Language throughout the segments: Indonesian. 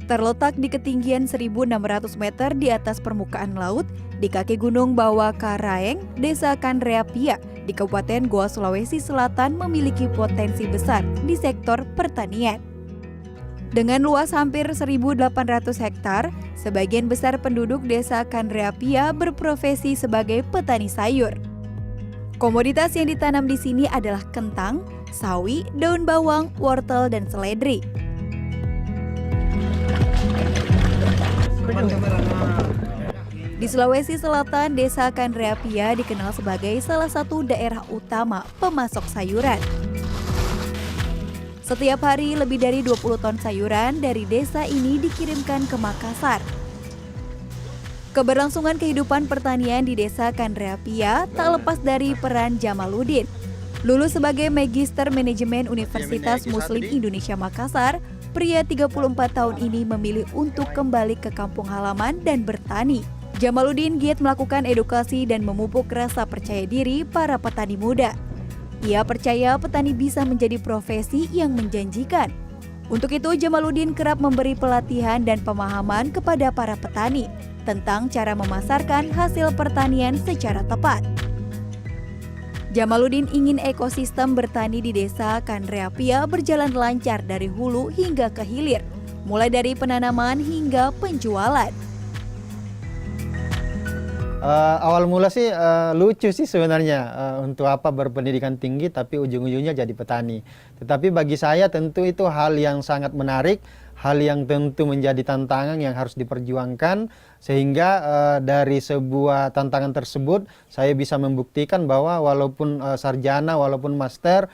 Terletak di ketinggian 1.600 meter di atas permukaan laut, di kaki Gunung Bawah Karaeng, Desa Kandreapia, di Kabupaten Goa, Sulawesi Selatan memiliki potensi besar di sektor pertanian. Dengan luas hampir 1.800 hektar, sebagian besar penduduk Desa Kandreapia berprofesi sebagai petani sayur. Komoditas yang ditanam di sini adalah kentang, sawi, daun bawang, wortel, dan seledri. Di Sulawesi Selatan, Desa Kandreapia dikenal sebagai salah satu daerah utama pemasok sayuran. Setiap hari lebih dari 20 ton sayuran dari desa ini dikirimkan ke Makassar. Keberlangsungan kehidupan pertanian di Desa Kandreapia tak lepas dari peran Jamaluddin. Lulus sebagai Magister Manajemen Universitas Muslim Indonesia Makassar, pria 34 tahun ini memilih untuk kembali ke kampung halaman dan bertani. Jamaluddin giat melakukan edukasi dan memupuk rasa percaya diri para petani muda. Ia percaya petani bisa menjadi profesi yang menjanjikan. Untuk itu, Jamaluddin kerap memberi pelatihan dan pemahaman kepada para petani tentang cara memasarkan hasil pertanian secara tepat. Jamaluddin ingin ekosistem bertani di Desa Kandreapia berjalan lancar dari hulu hingga ke hilir, mulai dari penanaman hingga penjualan. Awal mula sih lucu sih sebenarnya, untuk apa berpendidikan tinggi tapi ujung-ujungnya jadi petani. Tetapi bagi saya tentu itu hal yang sangat menarik, hal yang tentu menjadi tantangan yang harus diperjuangkan, sehingga dari sebuah tantangan tersebut saya bisa membuktikan bahwa walaupun sarjana, walaupun master,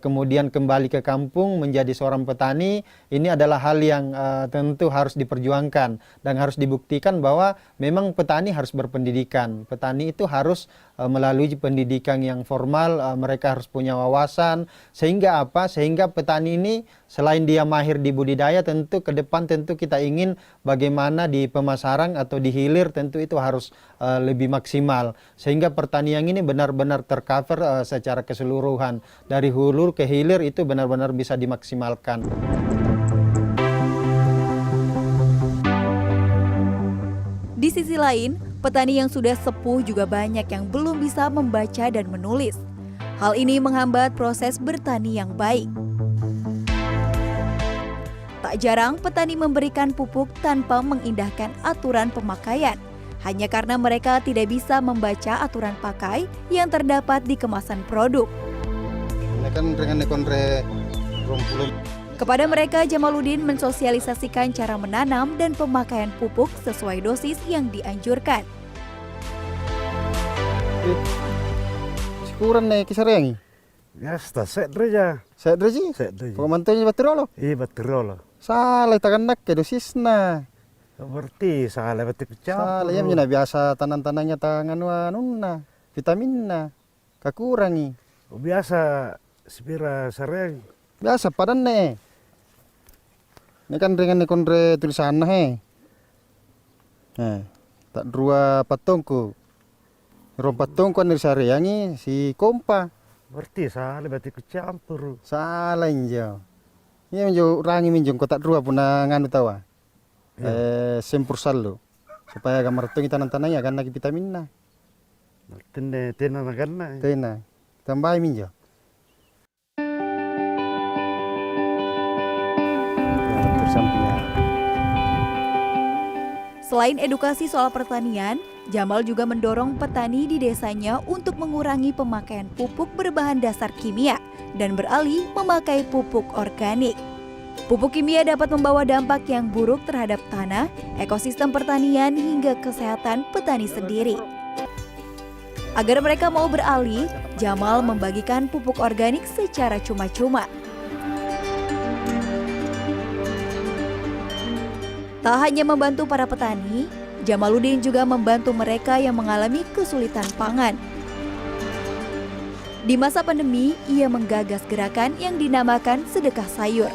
kemudian kembali ke kampung menjadi seorang petani, ini adalah hal yang tentu harus diperjuangkan dan harus dibuktikan bahwa memang petani harus berpendidikan. Petani itu harus melalui pendidikan yang formal, mereka harus punya wawasan, sehingga apa? Sehingga petani ini selain dia mahir di budidaya, tentu ke depan tentu kita ingin bagaimana di pemasaran atau di hilir tentu itu harus lebih maksimal, sehingga pertanian ini benar-benar tercover secara keseluruhan. Dari hulu ke hilir itu benar-benar bisa dimaksimalkan. Di sisi lain, petani yang sudah sepuh juga banyak yang belum bisa membaca dan menulis. Hal ini menghambat proses bertani yang baik. Tak jarang petani memberikan pupuk tanpa mengindahkan aturan pemakaian, hanya karena mereka tidak bisa membaca aturan pakai yang terdapat di kemasan produk. Kepada mereka, Jamaluddin mensosialisasikan cara menanam dan pemakaian pupuk sesuai dosis yang dianjurkan. Kurang nih kisah yang ya, set reja. Set reji? Pemantunya baterolo? Iya, baterolo. Salah, takan nak ke dosisna. Berarti salah berarti Salah, ya menjadi biasa tanam-tanamnya tangan nunna, vitaminna, kakurangi. Biasa sepira sering. Biasa padan nih. Ini kan dengan kontre tulisan he. Tak dua patongku. Patongku dari sareangi si kompa. Berarti salah berarti kecampur. Salah injo. Ini menjo rangi minjong kota dua pun nganu tawa. Sempur salo supaya gambar tong tanam-tanamnya kan lagi vitaminna. Tena naganna. Tena. Tambah minjo. Selain edukasi soal pertanian, Jamal juga mendorong petani di desanya untuk mengurangi pemakaian pupuk berbahan dasar kimia dan beralih memakai pupuk organik. Pupuk kimia dapat membawa dampak yang buruk terhadap tanah, ekosistem pertanian hingga kesehatan petani sendiri. Agar mereka mau beralih, Jamal membagikan pupuk organik secara cuma-cuma. Tak hanya membantu para petani, Jamaluddin juga membantu mereka yang mengalami kesulitan pangan. Di masa pandemi, ia menggagas gerakan yang dinamakan sedekah sayur.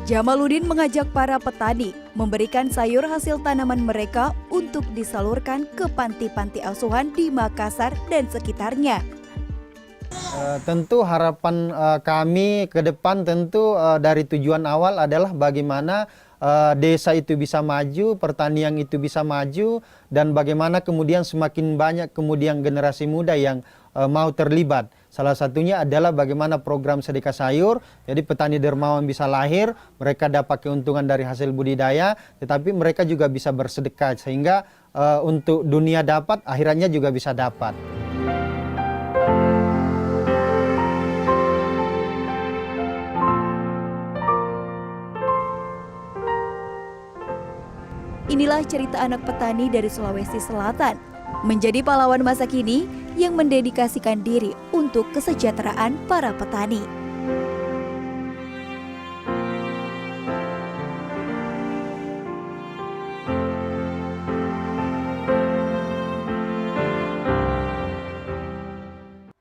Jamaluddin mengajak para petani memberikan sayur hasil tanaman mereka untuk disalurkan ke panti-panti asuhan di Makassar dan sekitarnya. Tentu harapan kami ke depan tentu dari tujuan awal adalah bagaimana desa itu bisa maju, pertanian itu bisa maju, dan bagaimana kemudian semakin banyak kemudian generasi muda yang mau terlibat. Salah satunya adalah bagaimana program sedekah sayur, jadi petani dermawan bisa lahir, mereka dapat keuntungan dari hasil budidaya, tetapi mereka juga bisa bersedekah, sehingga untuk dunia dapat, akhiratnya juga bisa dapat. Inilah cerita anak petani dari Sulawesi Selatan, menjadi pahlawan masa kini yang mendedikasikan diri untuk kesejahteraan para petani.